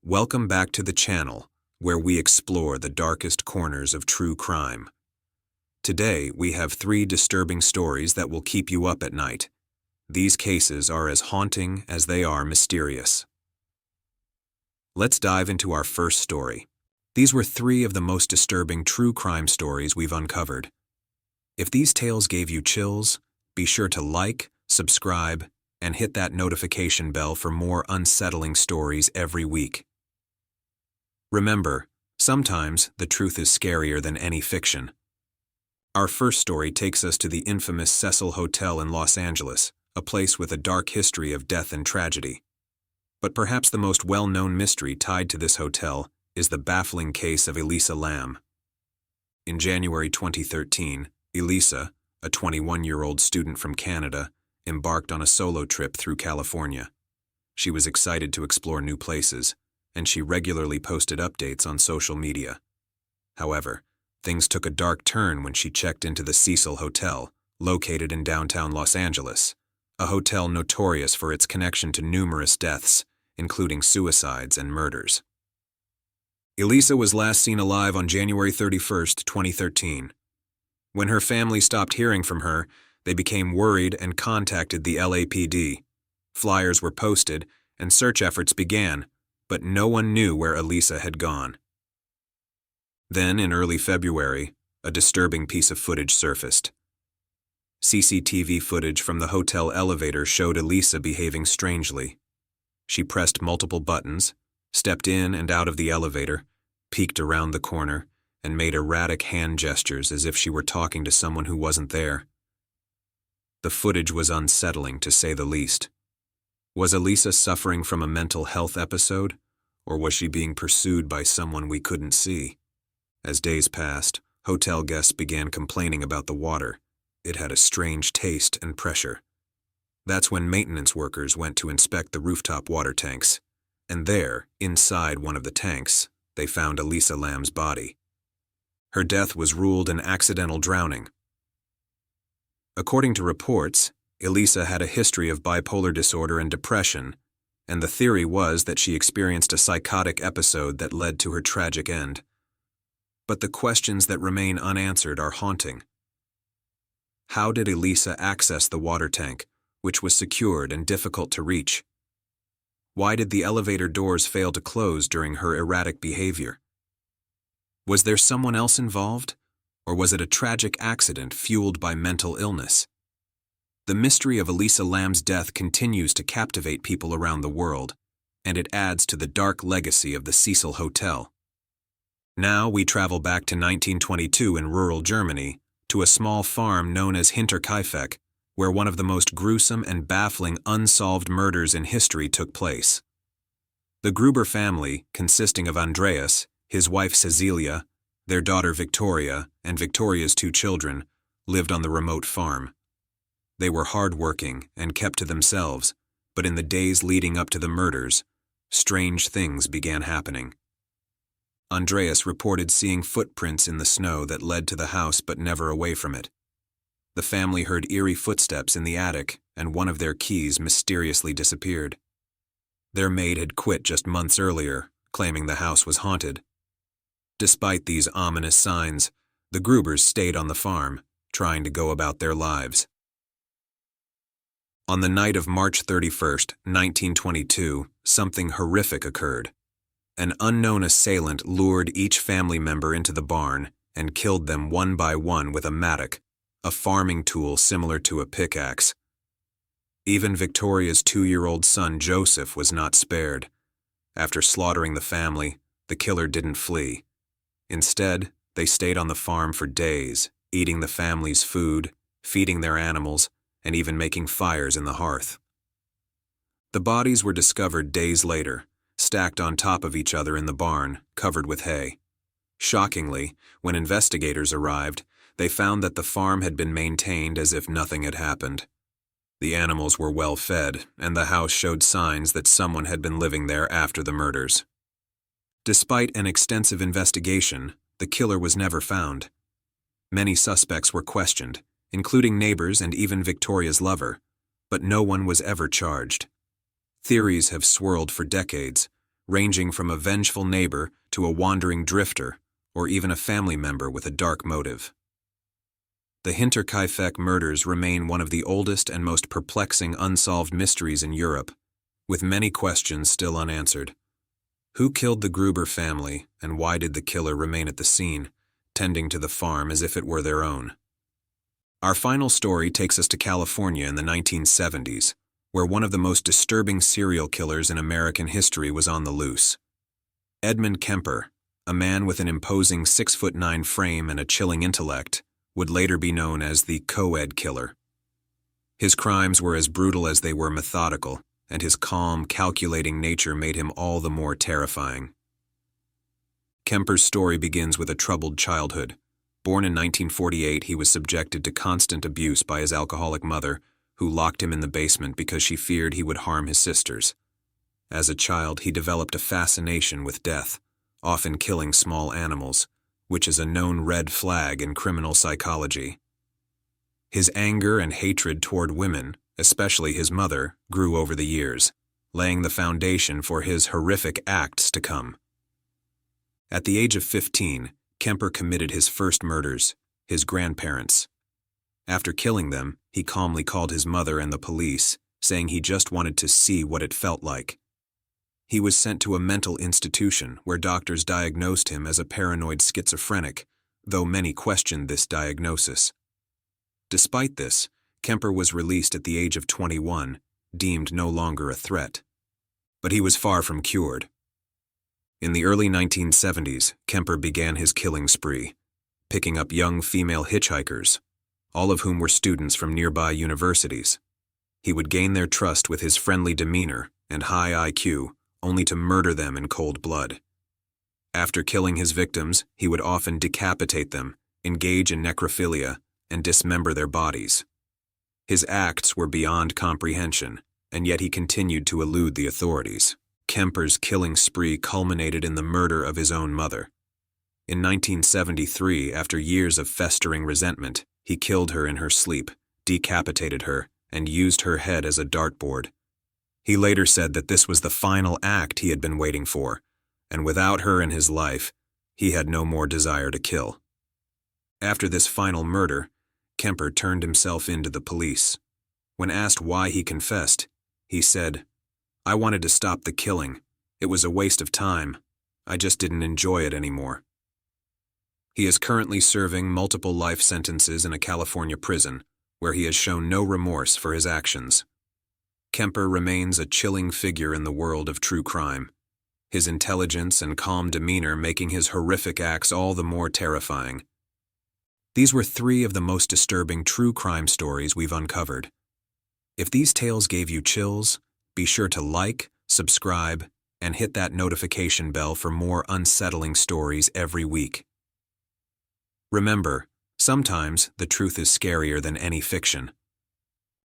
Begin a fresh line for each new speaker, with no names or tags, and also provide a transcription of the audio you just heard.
Welcome back to the channel, where we explore the darkest corners of true crime. Today, we have 3 disturbing stories that will keep you up at night. These cases are as haunting as they are mysterious. Let's dive into our first story. These were 3 of the most disturbing true crime stories we've uncovered. If these tales gave you chills, be sure to like, subscribe, and hit that notification bell for more unsettling stories every week. Remember, sometimes the truth is scarier than any fiction. Our first story takes us to the infamous Cecil Hotel in Los Angeles, a place with a dark history of death and tragedy. But perhaps the most well-known mystery tied to this hotel is the baffling case of Elisa Lam. In January 2013, Elisa, a 21-year-old student from Canada, embarked on a solo trip through California. She was excited to explore new places, and she regularly posted updates on social media. However, things took a dark turn when she checked into the Cecil Hotel, located in downtown Los Angeles, a hotel notorious for its connection to numerous deaths, including suicides and murders. Elisa was last seen alive on January 31, 2013. When her family stopped hearing from her, they became worried and contacted the LAPD. Flyers were posted, and search efforts began, but no one knew where Elisa had gone. Then, in early February, a disturbing piece of footage surfaced. CCTV footage from the hotel elevator showed Elisa behaving strangely. She pressed multiple buttons, stepped in and out of the elevator, peeked around the corner, and made erratic hand gestures as if she were talking to someone who wasn't there. The footage was unsettling, to say the least. Was Elisa suffering from a mental health episode, or was she being pursued by someone we couldn't see? As days passed, hotel guests began complaining about the water. It had a strange taste and pressure. That's when maintenance workers went to inspect the rooftop water tanks, and there, inside one of the tanks, they found Elisa Lam's body. Her death was ruled an accidental drowning. According to reports, Elisa had a history of bipolar disorder and depression, and the theory was that she experienced a psychotic episode that led to her tragic end. But the questions that remain unanswered are haunting. How did Elisa access the water tank, which was secured and difficult to reach? Why did the elevator doors fail to close during her erratic behavior? Was there someone else involved, or was it a tragic accident fueled by mental illness? The mystery of Elisa Lam's death continues to captivate people around the world, and it adds to the dark legacy of the Cecil Hotel. Now we travel back to 1922 in rural Germany, to a small farm known as Hinterkaifeck, where one of the most gruesome and baffling unsolved murders in history took place. The Gruber family, consisting of Andreas, his wife Cecilia, their daughter Victoria, and Victoria's 2 children, lived on the remote farm. They were hard-working and kept to themselves, but in the days leading up to the murders, strange things began happening. Andreas reported seeing footprints in the snow that led to the house but never away from it. The family heard eerie footsteps in the attic, and one of their keys mysteriously disappeared. Their maid had quit just months earlier, claiming the house was haunted. Despite these ominous signs, the Grubers stayed on the farm, trying to go about their lives. On the night of March 31, 1922, something horrific occurred. An unknown assailant lured each family member into the barn and killed them one by one with a mattock, a farming tool similar to a pickaxe. Even Victoria's 2-year-old son Joseph was not spared. After slaughtering the family, the killer didn't flee. Instead, they stayed on the farm for days, eating the family's food, feeding their animals, and even making fires in the hearth. The bodies were discovered days later, stacked on top of each other in the barn, covered with hay. Shockingly, when investigators arrived, they found that the farm had been maintained as if nothing had happened. The animals were well fed, and the house showed signs that someone had been living there after the murders. Despite an extensive investigation, the killer was never found. Many suspects were questioned, including neighbors and even Victoria's lover, but no one was ever charged. Theories have swirled for decades, ranging from a vengeful neighbor to a wandering drifter, or even a family member with a dark motive. The Hinterkaifeck murders remain one of the oldest and most perplexing unsolved mysteries in Europe, with many questions still unanswered. Who killed the Gruber family, and why did the killer remain at the scene, tending to the farm as if it were their own? Our final story takes us to California in the 1970s, where one of the most disturbing serial killers in American history was on the loose. Edmund Kemper, a man with an imposing 6'9" frame and a chilling intellect, would later be known as the Co-Ed Killer. His crimes were as brutal as they were methodical, and his calm, calculating nature made him all the more terrifying. Kemper's story begins with a troubled childhood. Born in 1948, he was subjected to constant abuse by his alcoholic mother, who locked him in the basement because she feared he would harm his sisters. As a child, he developed a fascination with death, often killing small animals, which is a known red flag in criminal psychology. His anger and hatred toward women, especially his mother, grew over the years, laying the foundation for his horrific acts to come. At the age of 15, Kemper committed his first murders, his grandparents. After killing them, he calmly called his mother and the police, saying he just wanted to see what it felt like. He was sent to a mental institution where doctors diagnosed him as a paranoid schizophrenic, though many questioned this diagnosis. Despite this, Kemper was released at the age of 21, deemed no longer a threat. But he was far from cured. In the early 1970s, Kemper began his killing spree, picking up young female hitchhikers, all of whom were students from nearby universities. He would gain their trust with his friendly demeanor and high IQ, only to murder them in cold blood. After killing his victims, he would often decapitate them, engage in necrophilia, and dismember their bodies. His acts were beyond comprehension, and yet he continued to elude the authorities. Kemper's killing spree culminated in the murder of his own mother. In 1973, after years of festering resentment, he killed her in her sleep, decapitated her, and used her head as a dartboard. He later said that this was the final act he had been waiting for, and without her in his life, he had no more desire to kill. After this final murder, Kemper turned himself in to the police. When asked why he confessed, he said, "I wanted to stop the killing. It was a waste of time. I just didn't enjoy it anymore." He is currently serving multiple life sentences in a California prison, where he has shown no remorse for his actions. Kemper remains a chilling figure in the world of true crime, his intelligence and calm demeanor making his horrific acts all the more terrifying. These were 3 of the most disturbing true crime stories we've uncovered. If these tales gave you chills, be sure to like, subscribe, and hit that notification bell for more unsettling stories every week. Remember, sometimes the truth is scarier than any fiction.